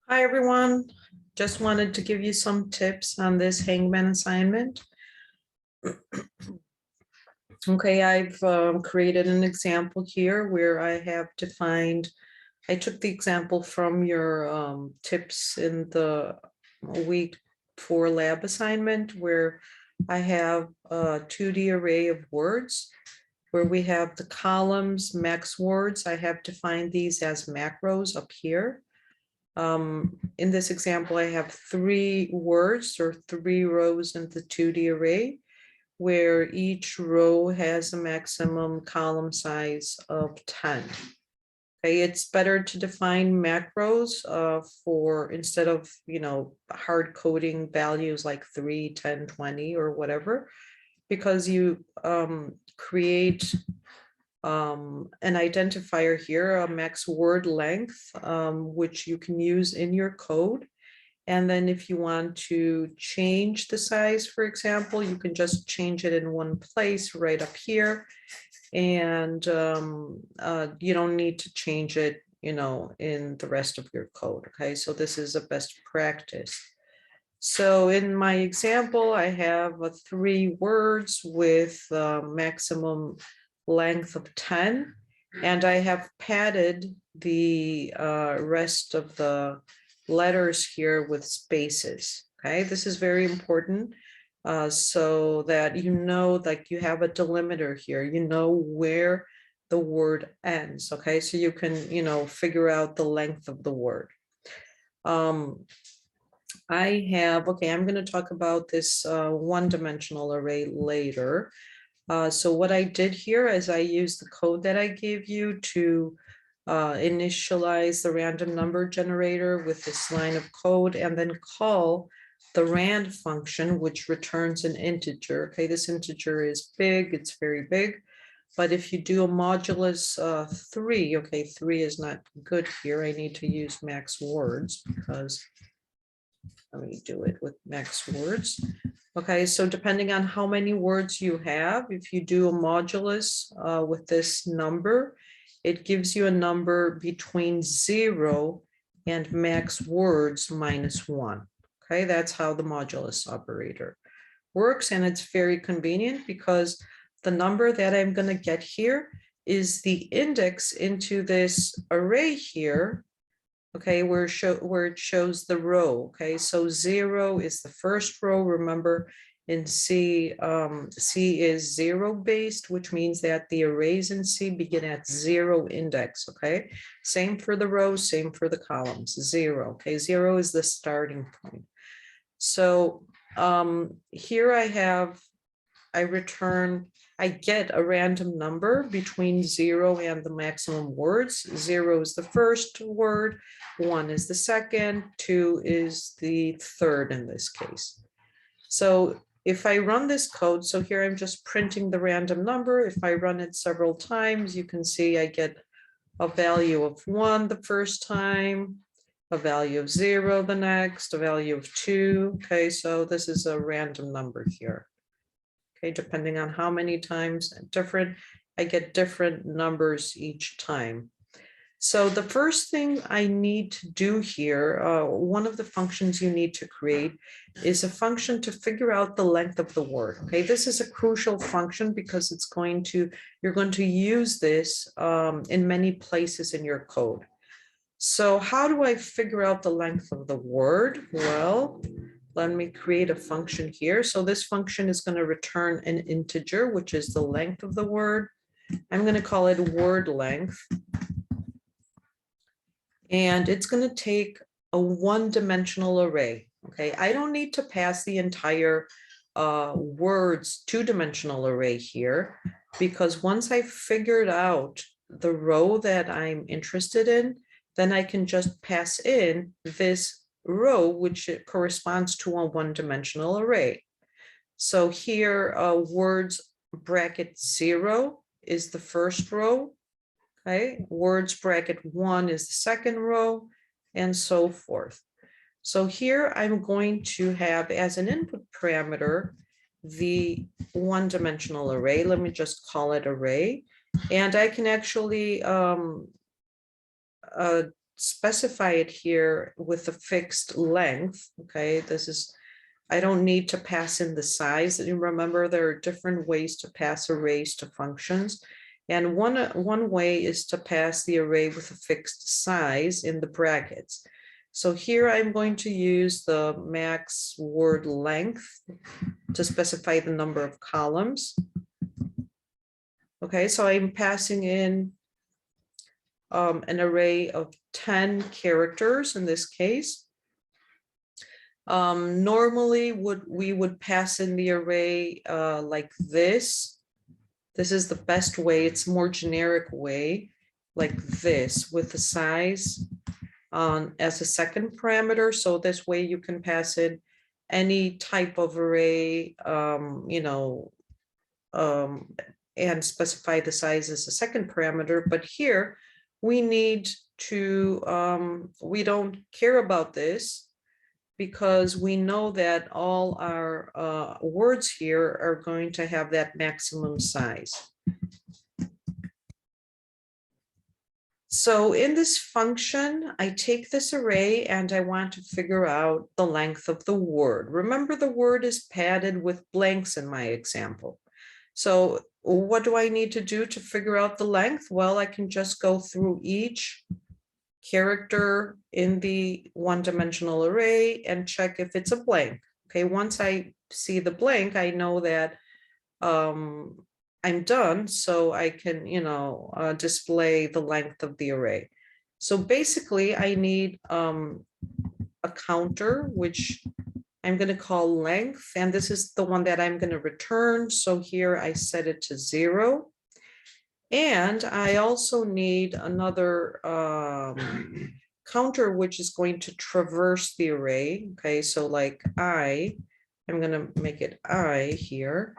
Hi, everyone. Just wanted to give you some tips on this Hangman assignment. Okay, I've created an example here where I have defined, I took the example from your tips in the week 4 lab assignment where I have a 2D array of words where we have the columns, max words. I have defined these as macros up here. In this example, I have 3 words or 3 rows in the 2D array, where each row has a maximum column size of 10. Okay, it's better to define macros for instead of, hard coding values like 3, 10, 20 or whatever, because you create an identifier here, a max word length, which you can use in your code. And then if you want to change the size, for example, you can just change it in one place right up here. And you don't need to change it, in the rest of your code. Okay, so this is a best practice. So in my example, I have 3 words with maximum length of 10, and I have padded the rest of the letters here with spaces. Okay, this is very important so that like you have a delimiter here, where the word ends. Okay, so you can figure out the length of the word. I'm going to talk about this one-dimensional array later. So what I did here is I used the code that I gave you to initialize the random number generator with this line of code and then call the rand function, which returns an integer. Okay, this integer is big, it's very big. But if you do a modulus 3, okay, 3 is not good here. I need to use max words because let me do it with max words. Okay, so depending on how many words you have, if you do a modulus with this number, it gives you a number between 0 and max words minus 1. Okay, that's how the modulus operator works. And it's very convenient because the number that I'm going to get here is the index into this array here. Okay, where it shows the row. Okay, so 0 is the first row. Remember, in C, C is 0 based, which means that the arrays in C begin at 0 index. Okay, same for the rows, same for the columns. 0. Okay, 0 is the starting point. So here I get a random number between 0 and the maximum words. 0 is the first word, 1 is the second, 2 is the third in this case. So if I run this code, so here I'm just printing the random number. If I run it several times, you can see I get a value of 1 the first time, a value of 0 the next, a value of 2. Okay, so this is a random number here. Okay, depending on how many times I get different numbers each time. So the first thing I need to do here, one of the functions you need to create is a function to figure out the length of the word. Okay, this is a crucial function because you're going to use this in many places in your code. So how do I figure out the length of the word? Well, let me create a function here. So this function is going to return an integer, which is the length of the word. I'm going to call it word length. And it's going to take a one-dimensional array. Okay, I don't need to pass the entire words two-dimensional array here, because once I figured out the row that I'm interested in, then I can just pass in this row, which corresponds to a one-dimensional array. So here, words bracket 0 is the first row. Okay, words bracket 1 is the second row, and so forth. So here I'm going to have as an input parameter the one-dimensional array. Let me just call it array. And I can actually specify it here with a fixed length. Okay, this is, I don't need to pass in the size. And remember, there are different ways to pass arrays to functions. And one way is to pass the array with a fixed size in the brackets. So here I'm going to use the max word length to specify the number of columns. Okay, so I'm passing in an array of 10 characters in this case. Normally we would pass in the array like this. This is the best way. It's more generic way, like this, with the size as a second parameter. So this way you can pass in any type of array, and specify the size as a second parameter. But here we need to, we don't care about this, because we know that all our words here are going to have that maximum size. So in this function, I take this array and I want to figure out the length of the word. Remember, the word is padded with blanks in my example. So what do I need to do to figure out the length? Well, I can just go through each character in the one-dimensional array and check if it's a blank. Okay, once I see the blank, I know that I'm done, so I can, display the length of the array. So basically, I need a counter, which I'm going to call length, and this is the one that I'm going to return. So here I set it to 0. And I also need another counter, which is going to traverse the array. Okay, so like I'm going to make it I here,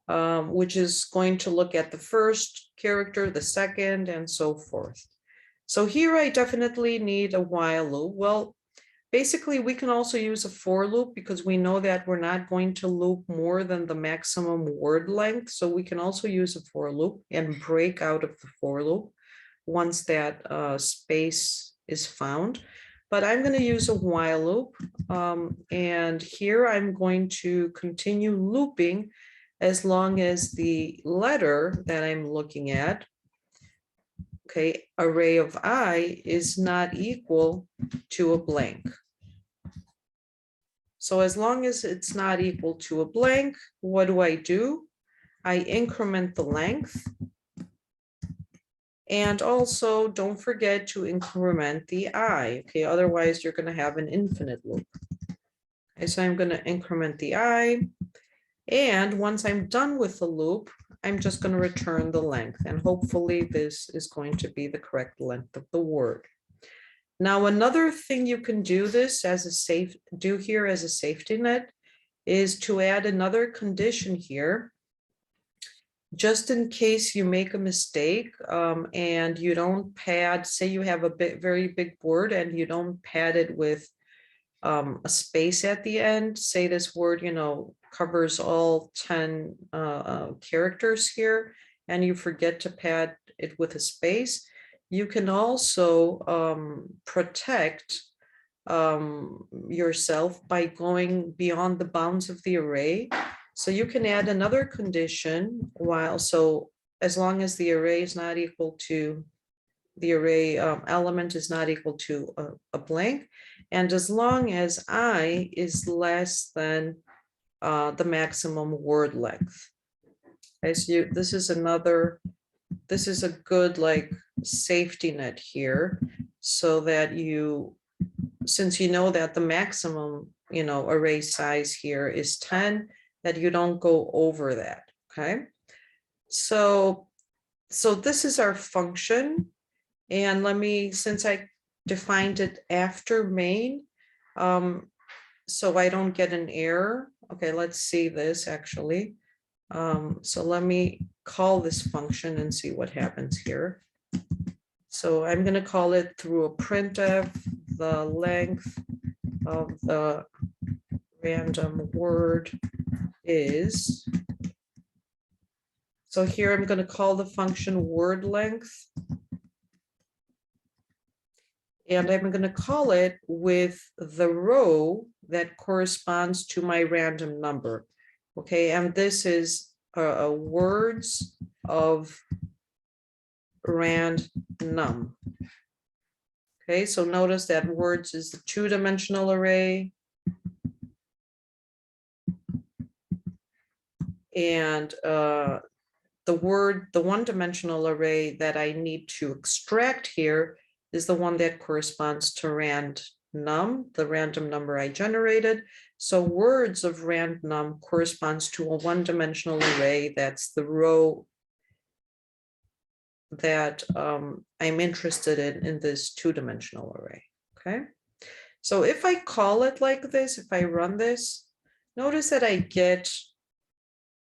which is going to look at the first character, the second, and so forth. So here I definitely need a while loop. Well, basically, we can also use a for loop, because we know that we're not going to loop more than the maximum word length. So we can also use a for loop and break out of the for loop once that space is found. But I'm going to use a while loop. And here I'm going to continue looping as long as the letter that I'm looking at, okay, array of I, is not equal to a blank. So as long as it's not equal to a blank, what do? I increment the length. And also don't forget to increment the I. Okay, otherwise you're going to have an infinite loop. Okay, so I'm going to increment the I. And once I'm done with the loop, I'm just going to return the length. And hopefully this is going to be the correct length of the word. Now, another thing you can do this as a safety net is to add another condition here, just in case you make a mistake and you don't pad, say you have a very big word and you don't pad it with a space at the end. Say this word, covers all 10 characters here, and you forget to pad it with a space. You can also protect yourself by going beyond the bounds of the array. So you can add another condition so as long as the array is not equal to, the array element is not equal to a blank, and as long as I is less than the maximum word length. Okay, so this is a good safety net here, so that since you know that the maximum array size here is 10, that you don't go over that. Okay, so this is our function, and since I defined it after main, so I don't get an error. Okay, let's see this actually. So let me call this function and see what happens here. So I'm going to call it through a printf, the length of the random word is. So here I'm going to call the function word length. And I'm going to call it with the row that corresponds to my random number. Okay, and this is words of random. Okay, so notice that words is the two-dimensional array. And the one-dimensional array that I need to extract here is the one that corresponds to random, the random number I generated. So words of random corresponds to a one-dimensional array. That's the row that I'm interested in this two-dimensional array. Okay, so if I call it like this, if I run this, notice that I get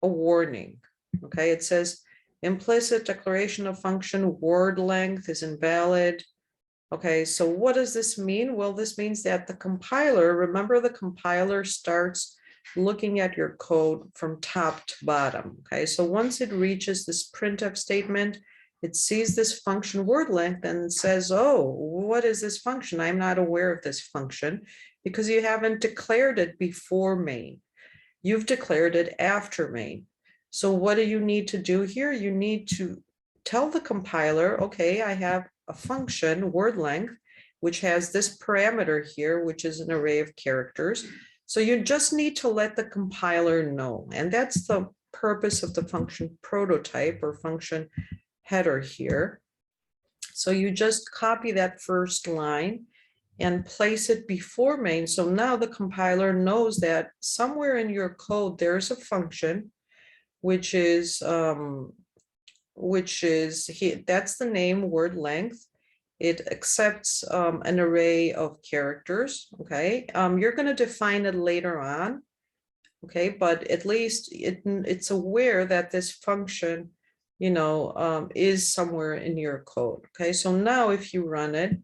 a warning. Okay, it says implicit declaration of function word length is invalid. Okay, so what does this mean? Well, this means that the compiler, remember the compiler starts looking at your code from top to bottom. Okay, so once it reaches this printf statement, it sees this function word length and says, oh, what is this function? I'm not aware of this function because you haven't declared it before main. You've declared it after main. So what do you need to do here? You need to tell the compiler, okay, I have a function word length, which has this parameter here, which is an array of characters. So you just need to let the compiler know. And that's the purpose of the function prototype or function header here. So you just copy that first line and place it before main. So now the compiler knows that somewhere in your code, there's a function, which is that's the name word length. It accepts an array of characters. Okay, you're going to define it later on. Okay, but at least it's aware that this function, you know, is somewhere in your code. Okay, so now if you run it,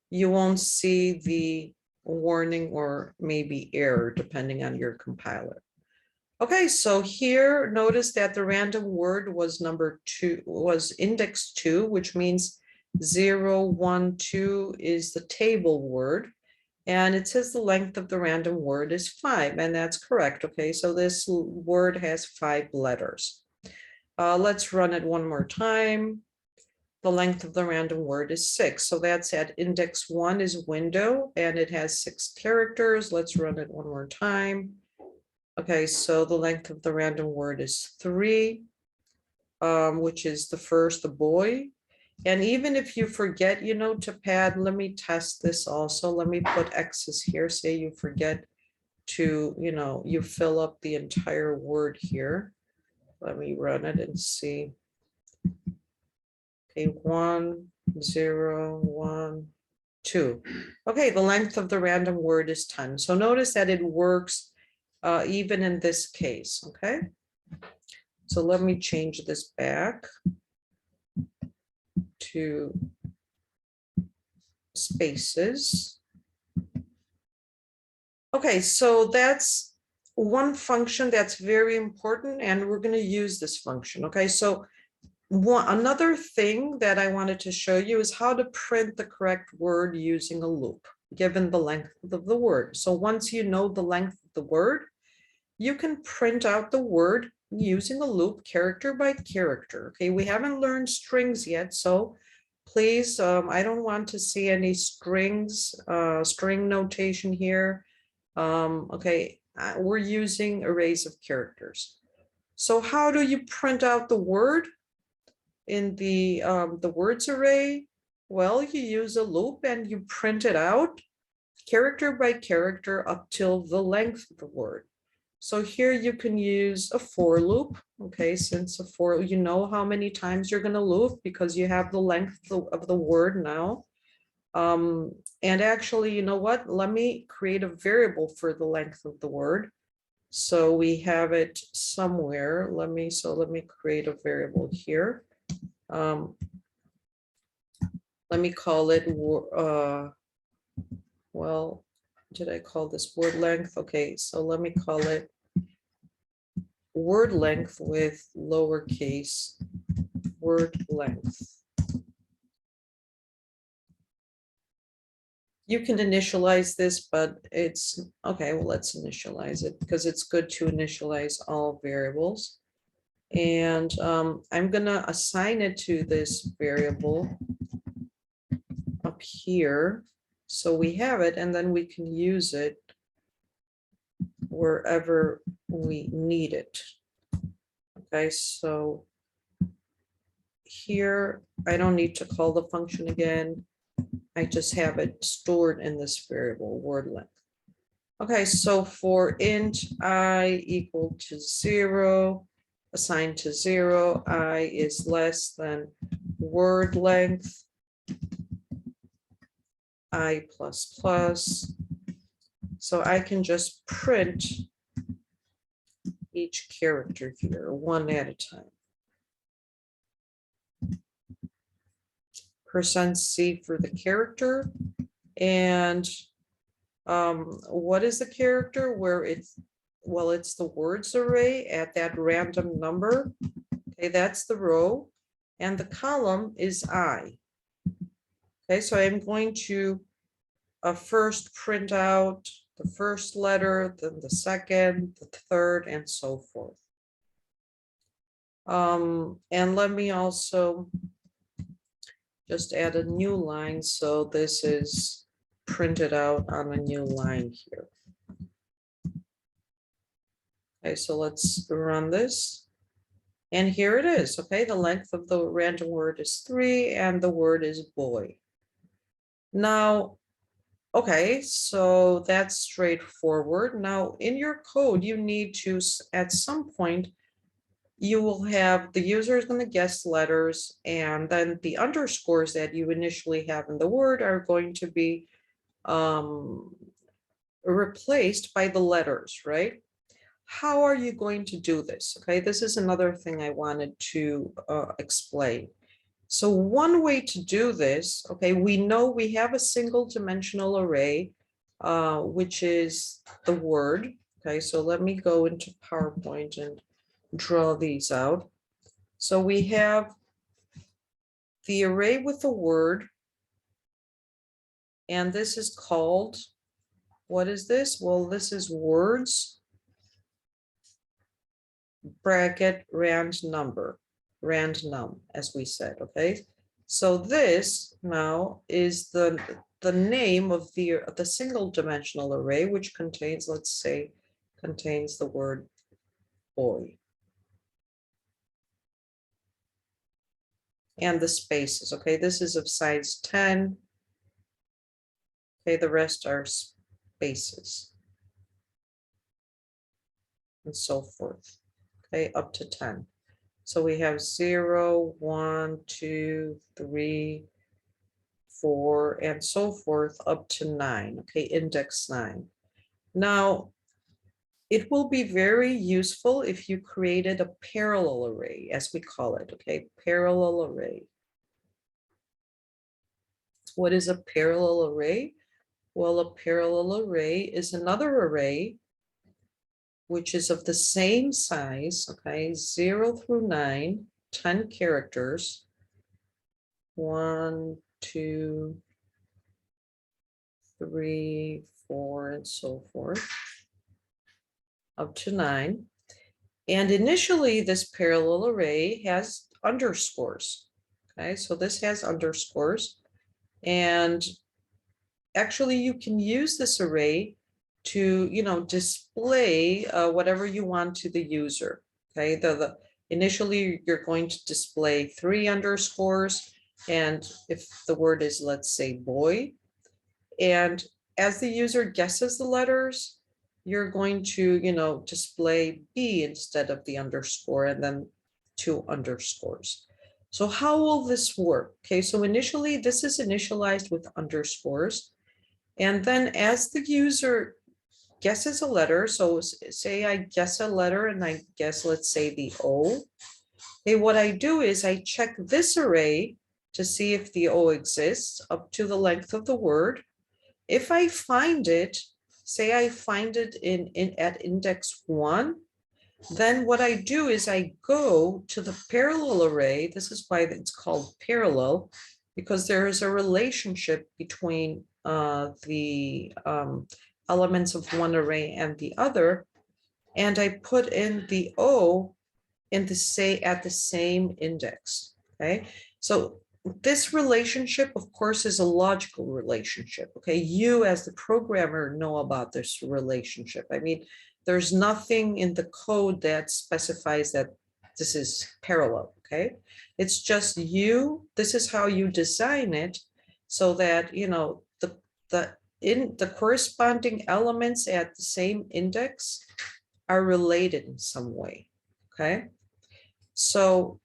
you won't see the warning or maybe error depending on your compiler. Okay, so here notice that the random word was index 2, which means 0, 1, 2 is the table word. And it says the length of the random word is 5, and that's correct. Okay, so this word has 5 letters. Let's run it one more time. The length of the random word is 6. So that's at index 1 is window, and it has 6 characters. Let's run it one more time. Okay, so the length of the random word is 3, which is the boy. And even if you forget, you know, to pad, let me test this also. Let me put X's here. Say you forget to, you know, you fill up the entire word here. Let me run it and see. Okay, 1, 0, 1, 2. Okay, the length of the random word is 10. So notice that it works even in this case, okay? So let me change this back to spaces. Okay, so that's one function that's very important, and we're going to use this function. Okay, so another thing that I wanted to show you is how to print the correct word using a loop, given the length of the word. So once you know the length of the word, you can print out the word using a loop character by character. Okay, we haven't learned strings yet, so please, I don't want to see any strings, string notation here. Okay, we're using arrays of characters. So how do you print out the word in the words array? Well, you use a loop and you print it out character by character up till the length of the word. So here you can use a for loop. Okay, since a for, you know how many times you're going to loop because you have the length of the word now. And actually, you know what? Let me create a variable for the length of the word. So we have it somewhere. Let me create a variable here. Let me call it, well, did I call this word length? Okay, so let me call it word length with lowercase word length. You can initialize this, but it's okay. Well, let's initialize it because it's good to initialize all variables. And I'm gonna assign it to this variable up here. So we have it, and then we can use it wherever we need it. Okay, so here, I don't need to call the function again. I just have it stored in this variable word length. Okay, so for int I equal to 0, assigned to 0, I is less than word length, I plus plus. So I can just print each character here one at a time. %C for the character. And what is the character? Where it's, well, it's the words array at that random number. Okay, that's the row. And the column is I. Okay, so I'm going to first print out the first letter, then the second, the third, and so forth. And let me also just add a new line. So this is printed out on a new line here. Okay, so let's run this. And here it is. Okay, the length of the random word is 3 and the word is boy. Now, okay, so that's straightforward. Now in your code, you need to, at some point, you will have the user is going to guess letters, and then the underscores that you initially have in the word are going to be replaced by the letters, right? How are you going to do this? Okay, this is another thing I wanted to explain. So one way to do this, okay, we know we have a single dimensional array, which is the word. Okay, so let me go into PowerPoint and draw these out. So we have the array with the word, and this is called, what is this? Well, this is words bracket rand number, rand num, as we said, okay? So this now is the name of the single dimensional array, which contains, let's say, contains the word boy. And the spaces, okay? This is of size 10. Okay, the rest are spaces. And so forth, okay, up to 10. So we have 0, 1, 2, 3, 4, and so forth up to 9, okay, index 9. Now, it will be very useful if you created a parallel array, as we call it, okay, parallel array. What is a parallel array? Well, a parallel array is another array which is of the same size, okay, 0 through 9, 10 characters, 1, 2, 3, 4, and so forth, up to 9. And initially, this parallel array has underscores. Okay, so this has underscores. And actually, you can use this array to, display whatever you want to the user. Okay, initially, you're going to display 3 underscores. And if the word is, let's say, boy, and as the user guesses the letters, you're going to, display B instead of the underscore, and then 2 underscores. So how will this work? Okay, so initially, this is initialized with underscores. And then as the user guesses a letter, so say I guess a letter and I guess, let's say, the O. Okay, what I do is I check this array to see if the O exists up to the length of the word. If I find it, say I find it at index 1, then what I do is I go to the parallel array. This is why it's called parallel, because there is a relationship between the elements of one array and the other, and I put in the O in the at the same index. Okay, so this relationship, of course, is a logical relationship. Okay, you as the programmer know about this relationship. I mean, there's nothing in the code that specifies that this is parallel. Okay, it's just you. This is how you design it, so that you know the corresponding elements at the same index are related in some way. Okay, so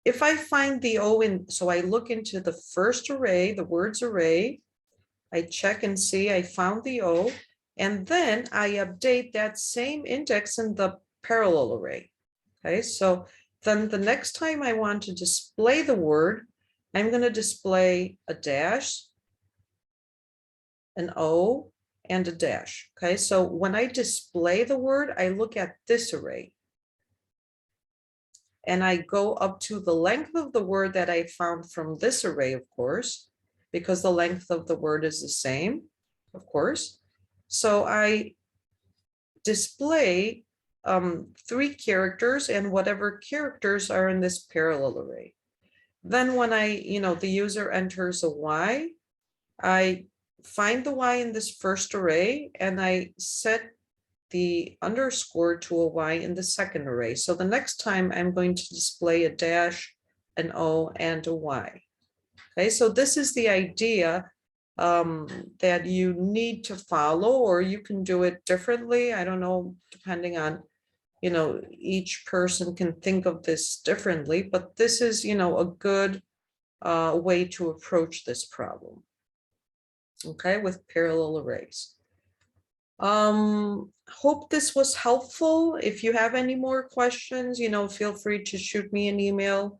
if I find the O in, so I look into the first array, the words array, I check and see I found the O, and then I update that same index in the parallel array. Okay, so then the next time I want to display the word, I'm going to display a dash, an O, and a dash. Okay, so when I display the word, I look at this array. And I go up to the length of the word that I found from this array, of course, because the length of the word is the same, of course. So I display 3 characters and whatever characters are in this parallel array. Then when the user enters a Y, I find the Y in this first array and I set the underscore to a Y in the second array. So the next time I'm going to display a dash, an O, and a Y. Okay, so this is the idea that you need to follow, or you can do it differently. I don't know, depending on, each person can think of this differently, but this is, a good way to approach this problem. Okay, with parallel arrays. Hope this was helpful. If you have any more questions, feel free to shoot me an email,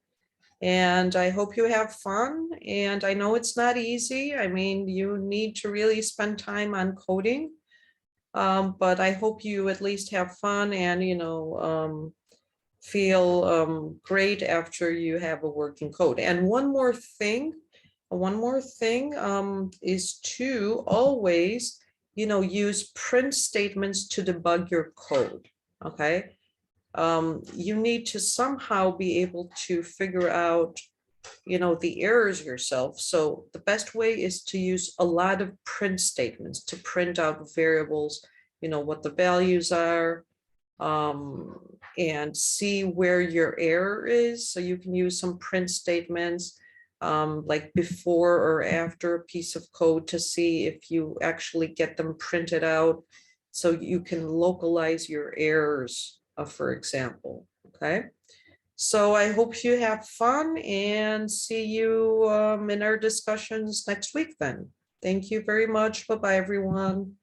and I hope you have fun. And I know it's not easy. I mean, you need to really spend time on coding, but I hope you at least have fun and, feel great after you have a working code. And one more thing is to always use print statements to debug your code. Okay, you need to somehow be able to figure out the errors yourself. So the best way is to use a lot of print statements to print out variables, what the values are, and see where your error is. So you can use some print statements like before or after a piece of code to see if you actually get them printed out, so you can localize your errors, for example. Okay, so I hope you have fun and see you in our discussions next week then. Thank you very much. Bye-bye, everyone.